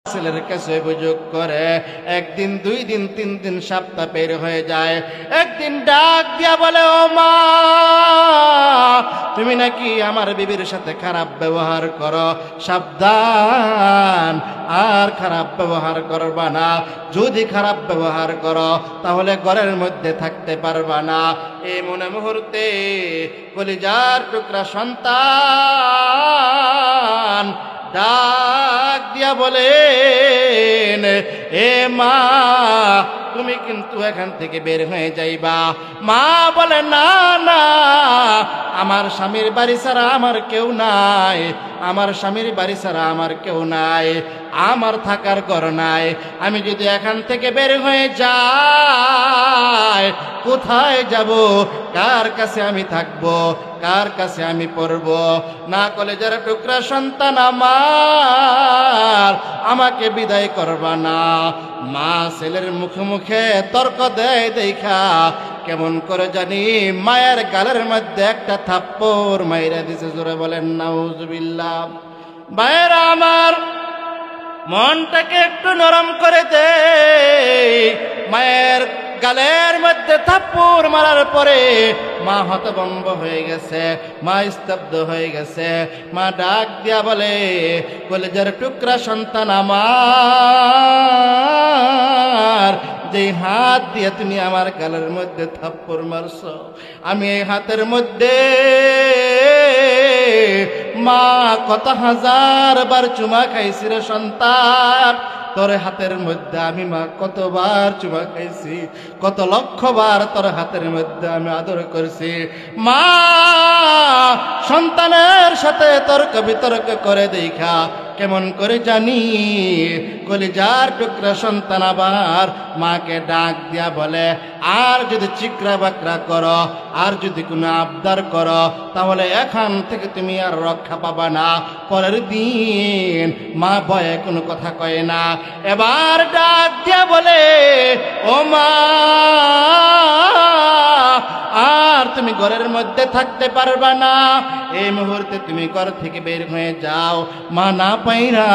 ছেলের কাছে অভিযোগ করে। একদিন, 2 দিন, 3 দিন, সপ্তাহ পের হয়ে যায়। একদিন ডাক দিয়া বলে, ও মা, তুমি নাকি আমার বিবির সাথে খারাপ ব্যবহার করো, সাবধান, আর খারাপ ব্যবহার করবা না। যদি খারাপ ব্যবহার করো তাহলে ঘরের মধ্যে থাকতে পারবা না। এই মনে মুহূর্তে কলিজার টুকরা সন্তান ডাক দিয়া বলেন, এ মা, তুমি কিন্তু এখান থেকে বের হয়ে যাইবা। মা বলে, না না, আমার স্বামীর বাড়ি ছাড়া আমার কেউ নাই, আমার স্বামীর বাড়ি ছাড়া আমার কেউ নাই, আমার থাকার ঘর নাই। আমি যদি এখান থেকে বের হয়ে যাই, কোথায় যাব? কার কাছে আমি থাকব? কার কাছে আমি পড়ব? না কলেজের টুকরা সন্তান আমার, আমাকে বিদায় করবা না। মা ছেলের মুখে মুখে তর্ক দেয় দেখা কেমন করে জানি মায়ের গালের মধ্যে একটা থাপ্পড় মাইরা দিছে। জোরে বলেন নাউজুবিল্লাহ। ভাইরা আমার, মনটাকে একটু নরম করে দে। মায়ের গালের মধ্যে থাপ্পড় মারার পরে মা হতভম্ব হয়ে গেছে, মা স্তব্ধ হয়ে গেছে। মা ডাক দিয়া বলে, কলেজের টুকরা সন্তান আমার, যে হাত দিয়ে তুমি আমার গালের মধ্যে থাপ্পড় মারছো, আমি এই হাতের মধ্যে মা কত হাজার বার চুমা খাইছি রে সন্তান। তোর হাতের মধ্যে আমি মা কতবার চুমা খাইছি, কত লক্ষ বার তোর হাতের মধ্যে আমি আদর করছি। মা সন্তানের সাথে তর্ক বিতর্ক করে দেখা কেমন করে জানি কলিজার টুকরা সন্তান আবার মাকে ডাক দিয়া বলে, আর যদি চিকরা বাকরা করো, আর যদি কোনো আবদার করো, তাহলে এখান থেকে তুমি আর রক্ষা পাবা না। পরের দিন মা ভয়ে কোনো কথা কয় না। এবার ডাক দিয়া বলে, ও মা, আর তুমি ঘরের মধ্যে থাকতে পারবা না। এই মুহূর্তে তুমি ঘর থেকে বের হয়ে যাও। মা না পাইরা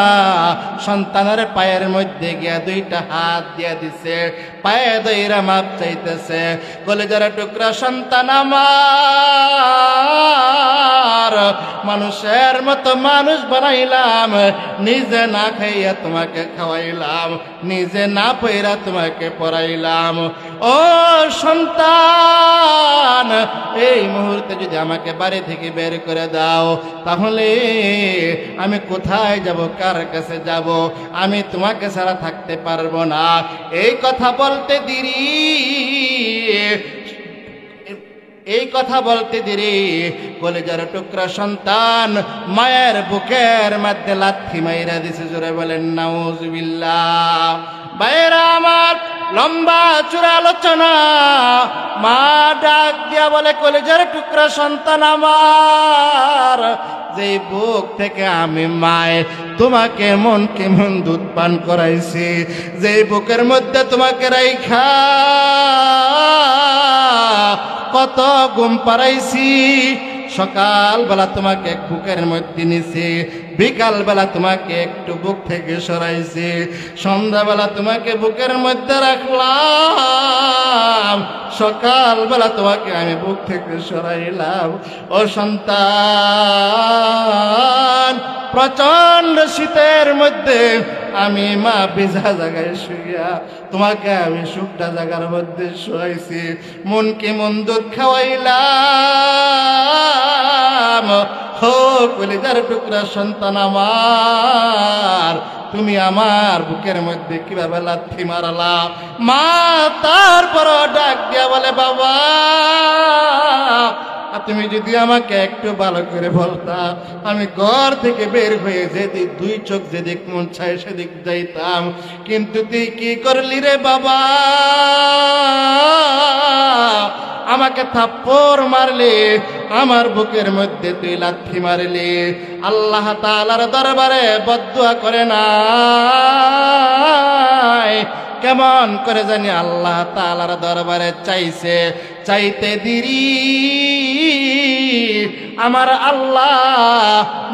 সন্তানের পায়ের মধ্যে গিয়া 2টা হাত দিয়া দিছে, পায়ে দইরা মাপ চাইতেছে। কলেজার টুকরা সন্তান আমার, মানুষের মতো মানুষ বানাইলাম, নিজে না খাইয়া তোমাকে খাওয়াইলাম, নিজে না পইরা তোমাকে পড়াইলাম। ও সন্তান, এই মুহূর্তে যদি আমাকে বাড়ি থেকে বের করে দাও, তাহলে আমি কোথায় যাব? কার কাছে যাব? আমি তোমাকে ছাড়া থাকতে পারবো না। এই কথা বলতে দেরি, এই কথা বলতে দেরি কলেজার টুকরা সন্তান মায়ের বুকের মধ্যে লাথি মাইরা দিছে। জোরে বলেন নাউজুবিল্লাহ। ভাইরা আমার, লম্বা চূড়া আলোচনা। মা ডাক দিয়া বলে, কলেজার টুকরা সন্তান আমার, যে বুক থেকে আমি মায়ে তোমাকে মন কেমন দুধ পান করাইছি, যে বুকের মধ্যে তোমাকে রাইখা কত ঘুম পাড়াইছি, সকাল বেলা তোমাকে বুকের মধ্যে নিছি, বিকাল বেলা তোমাকে একটু বুক থেকে সরাইছি, সন্ধ্যাবেলা তোমাকে বুকের মধ্যে রাখলাম, সকাল বেলা তোমাকে আমি বুক থেকে সরাইলাম। ও সন্তান, প্রচন্ড শীতের মধ্যে আমি মা ভিজা জায়গায় শুইয়া তোমাকে আমি শুকনা জায়গার মধ্যে শুয়াইছি, মনকে মন দুধ খাওয়াইলাম। হো কলিজার টুকরা সন্তান আমার, তুমি আমার বুকের মধ্যে কিভাবে লাথি মারলা? মা তারপর ডাক দিয়া বলে, বাবা, তুমি যদি আমাকে একটু ভালো করে বলতা, আমি ঘর থেকে বের হয়ে যেদিক 2 চোখ যেদিক মন চায় সেদিক যাইতাম। কিন্তু তুই কি করলি রে বাবা? আমাকে থাপ্পড় মারলি, আমার বুকের মধ্যে তুই লাথি মারলি। আল্লাহ তাআলার দরবারে বদদুয়া করে নাই, কেমন করে জানি আল্লাহ তাআলার দরবারে চাইছে, চাইতে দেরি আমার আল্লাহ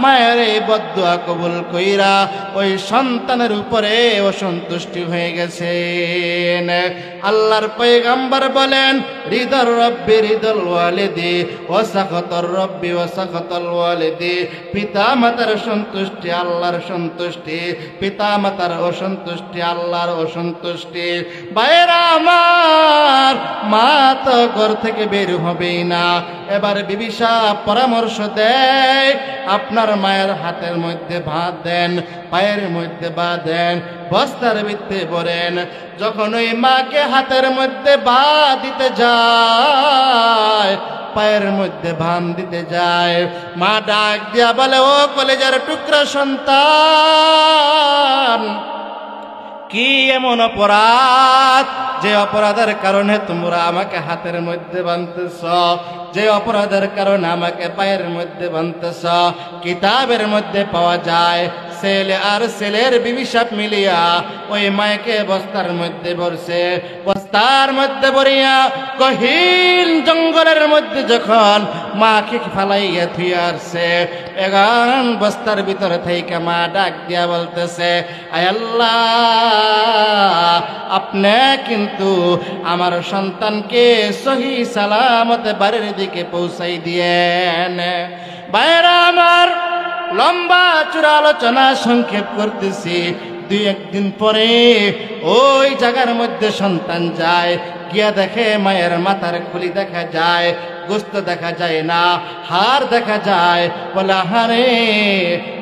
মায়ের এই বদদুয়া কবুল কইরা ওই সন্তানের উপরে অসন্তুষ্টি হয়ে গেছেন। আল্লাহর পয়গম্বর বলেন, রিদার রব্বি রিদাল ওয়ালিদি ওয়া সাখাতার রব্বি ওয়া সাখাতাল ওয়ালিদি। পিতা মাতার সন্তুষ্টি আল্লাহর সন্তুষ্টি, পিতা মাতার অসন্তুষ্টি আল্লাহর অসন্তুষ্টি। ভাইরা আমার, মা তো ঘর থেকে বের হবেই না। এবার বিবি সাহেব পরামর্শ দেয়, আপনার মায়ের হাতের মধ্যে ভাত দেন, পায়ের মধ্যে বা দেন, বস্তার ভিতরে ভরেন। যখন ওই মাকে হাতের মধ্যে বা দিতে যায়, পায়ের মধ্যে ভান দিতে যায়, মা ডাক দিয়া বলে, ও কলেজার টুকরা সন্তান, কি এমন অপরাধ যে অপরাধের কারণে তোমরা আমাকে হাতের মধ্যে বাঁধতেছ, যে অপরাধের কারণে আমাকে পায়ের মধ্যে বাঁধতেছ? কিতাবের মধ্যে পাওয়া যায় ছেলে আর ছেলের বিবি সাহেব মিলিয়া ওই মায়কে বস্তার মধ্যে ভরছে। বস্তার মধ্যে ভরিয়া গহীন জঙ্গলের মধ্যে যখন মাকে ফালাইয়া থুয়ে আসছে, এখন বস্তার ভিতরে থেকে মা ডাক দিয়া বলতেছে, আয় আল্লাহ, আপনি কিন্তু আমার সন্তানকে সহি সালামতে বাড়ির দিকে পৌঁছাই দিয়েন। ভাইরা আমার, লম্বা চূড়া আলোচনা সংক্ষেপ করতেছি। দুই একদিন পরে ওই জায়গার মধ্যে সন্তান যায়, গিয়া দেখে মায়ের মাথার খুলি দেখা যায়, গোস্ত দেখা যায় না, হাড় দেখা যায়। বলে, হারে,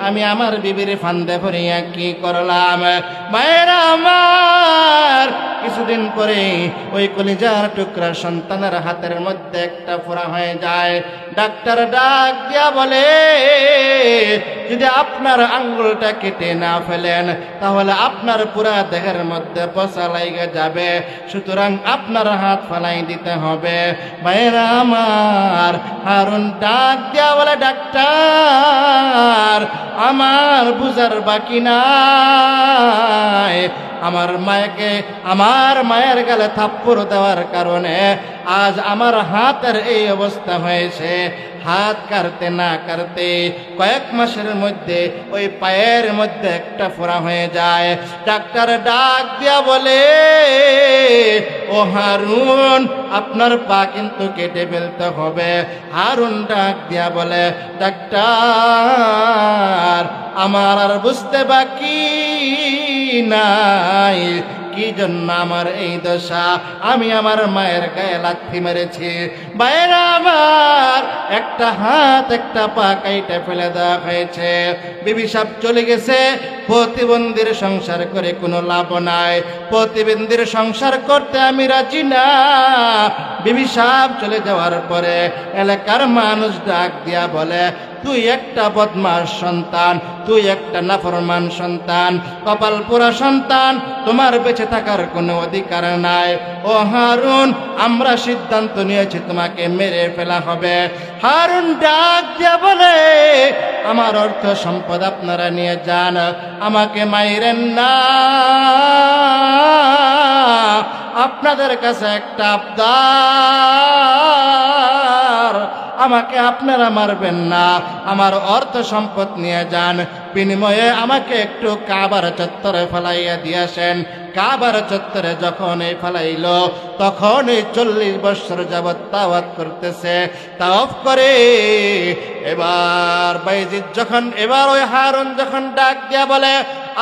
আমি আমার বিবির ফান্দে ভরিয়া কি করলাম? মায়ের আমার, কিছুদিন পরে ওই কলিজার টুকরা সন্তানের হাতের মধ্যে একটা ফোঁড়া হয়ে যায়। ডাক্তার ডাক দিয়া বলে, যদি আপনার আঙ্গুলটা কেটে না ফেলেন তাহলে আপনার পুরা দেহের মধ্যে পচা লাইগা যাবে, সুতরাং আপনার হাত ফালাই দিতে হবে। ভাইরা আমার, হারুন ডাক দিয়া বলে, ডাক্তার, আমার বুঝার বাকি নাই, আমার মায়েকে, আমার মায়ের গালে থাপ্পড় দেওয়ার কারণে আজ আমার হাতের এই অবস্থা হয়েছে। হাত কাটতে না কাটতে কয়েক মাসের মধ্যে ওই পায়ের মধ্যে একটা ফোঁড়া হয়ে যায়। ডাক্তার ডাক দিয়া বলে, ও হারুন, আপনার পা কিন্তু কেটে ফেলতে হবে। হারুন ডাক দিয়া বলে, ডাক্তার, আমার আর বুঝতে বাকি নাই কি জন্য আমার এই দশা। আমি আমার মায়ের গায়ে লাথি মেরেছি। বাইরে আমার একটা হাত একটা পা কাইটে ফেলে দেওয়া হয়েছে। বিবি সাহেব চলে গেছে। প্রতিবন্ধীর সংসার করে কোনো লাভ নাই, প্রতিবন্ধীর সংসার করতে আমি রাজি না। বিবি সাহেব চলে যাওয়ার পরে এলাকার মানুষ ডাক দিয়া বলে, তুই একটা বদমাস সন্তান, তুই একটা নাফরমান সন্তান, কপাল পোড়া সন্তান, তোমার বেঁচে থাকার কোনো অধিকার নাই। ও হারুন, আমরা সিদ্ধান্ত নিয়েছি তোমাকে মেরে ফেলা হবে। হারুন ডাক দিয়া বলে, আমার অর্থ সম্পদ আপনারা নিয়ে যান, আমাকে মাইরেন না। আপনাদের কাছে একটা আবদার, আমাকে আপনারা মারবেন না, আমার অর্থ সম্পদ নিয়ে যান, বিনিময়ে আমাকে একটু কাবার চত্বরে ফেলাইয়া দিয়েছেন। কাবার চত্বরে যখন এই ফেলাইল, তখন এই 40 বছর যাবৎ তাওয়াফ করতেছে। তাওয়াফ করে এবার বাইজিদ যখন, এবার ওই হারুন যখন ডাক দিয়া বলে,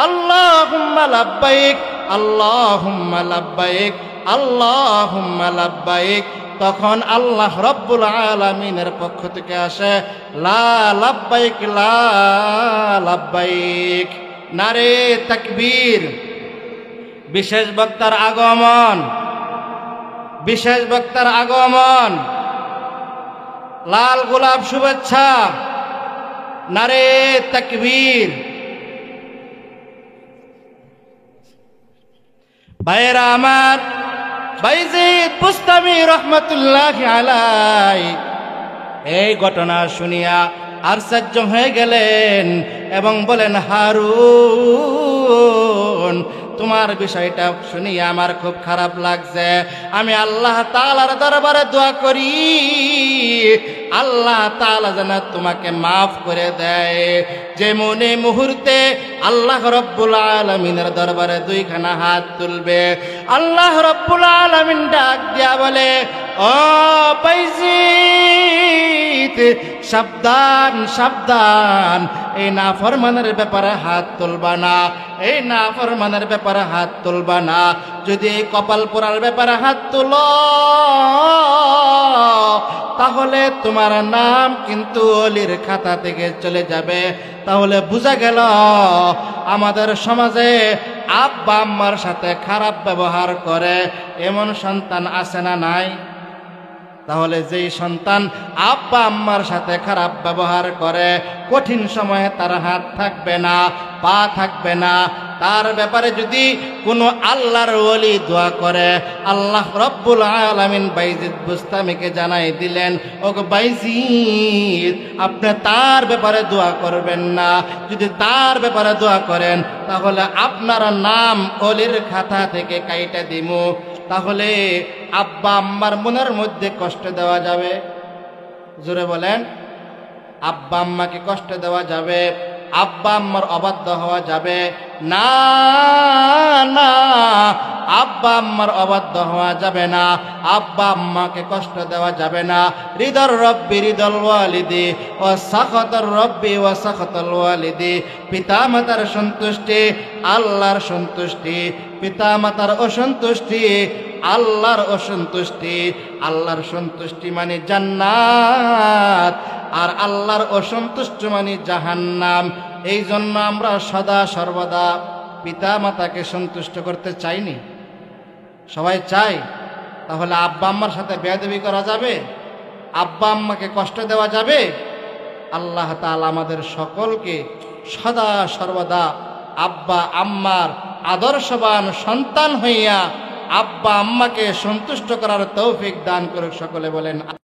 আল্লাহুম্মা লাব্বাইক, আল্লাহুম্মা লাব্বাইক, আল্লাহুম্মা লাব্বাইক, তখন আল্লাহ রব্বুল আলামিনের পক্ষ থেকে আসে, লা লাব্বাইক, লা লাব্বাইক, নারে তাকবীর। বিশেষ বক্তার আগমন, বিশেষ বক্তার আগমন, লাল গোলাপ শুভেচ্ছা, নারে তাকবীর। ভাইয়েরা আমার, বাইজিদ বুস্তামি রহমতুল্লাহি আলাইহি এই ঘটনা শুনিয়া আশ্চর্য হয়ে গেলেন এবং বলেন, হারুন, তোমার বিষয়টা শুনিয়া আমার খুব খারাপ লাগছে। আমি আল্লাহ তাআলার দরবারে দোয়া করি, আল্লাহ তাআলা যেন তোমাকে মাফ করে দেয়। যেমন এই মুহূর্তে আল্লাহ রব্বুল আলামিনের দরবারে দুইখানা হাত তুলবে, আল্লাহ রব্বুল আলামিন ডাক দিয়া বলে, ও বাইজিত, সাবধান সাবধান, এই নাফরমানের ব্যাপারে হাত তুলবা না, এই নাফরমানের ব্যাপারে হাত তুলবা না। যদি এই কপাল পোড়ার ব্যাপারে হাত তুলো তাহলে তোমার নাম কিন্তু ওলির খাতা থেকে চলে যাবে। তাহলে বোঝা গেল আমাদের সমাজে আব্বা আম্মার সাথে খারাপ ব্যবহার করে এমন সন্তান আছে না নাই? তাহলে যেই সন্তান আব্বা আম্মার সাথে খারাপ ব্যবহার করে কঠিন সময়ে তার হাত থাকবে না, পা থাকবে না, তার ব্যাপারে যদি কোনো আল্লাহর ওলি দোয়া করে, আল্লাহ রব্বুল আলামিন বাইজিদ বুস্তামিকে জানাই দিলেন, ওগো বাইজিদ, আপনি তার ব্যাপারে দোয়া করবেন না। যদি তার ব্যাপারে দোয়া করেন তাহলে আপনার নাম ওলির খাতা থেকে কাইটা দিমু। তাহলে আব্বা আম্মার মনের মধ্যে কষ্ট দেওয়া যাবে? জোরে বলেন, আব্বা আম্মাকে কষ্ট দেওয়া যাবে? আব্বা আম্মার অবাধ্য হওয়া যাবে না? না, আব্বা আম্মার অবাধ্য হওয়া যাবে না, আব্বা আম্মাকে কষ্ট দেওয়া যাবে না। রিদর রব্বি রিদল ওয়ালিদি ও সাখতর রব্বি ও সাখতল ওয়ালিদি, পিতা মাতার সন্তুষ্টি আল্লাহর সন্তুষ্টি, পিতা মাতার অসন্তুষ্টি আল্লাহর অসন্তুষ্টি। আল্লাহর সন্তুষ্টি মানে জান্নাত, আর আল্লাহর অসন্তুষ্ট মানে জাহান্নাম। এই জন্য আমরা সদা সর্বদা পিতা মাতাকে সন্তুষ্ট করতে চাইনি? সবাই চাই। তাহলে আব্বা আম্মার সাথে বেয়াদবি করা যাবে? আব্বা আম্মাকে কষ্ট দেওয়া যাবে? আল্লাহ তাআলা আমাদের সকলকে সদা সর্বদা আব্বা আম্মার আদর্শবান সন্তান হইয়া আব্বা আম্মাকে সন্তুষ্ট করার তৌফিক দান করুক। সকলে বলেন।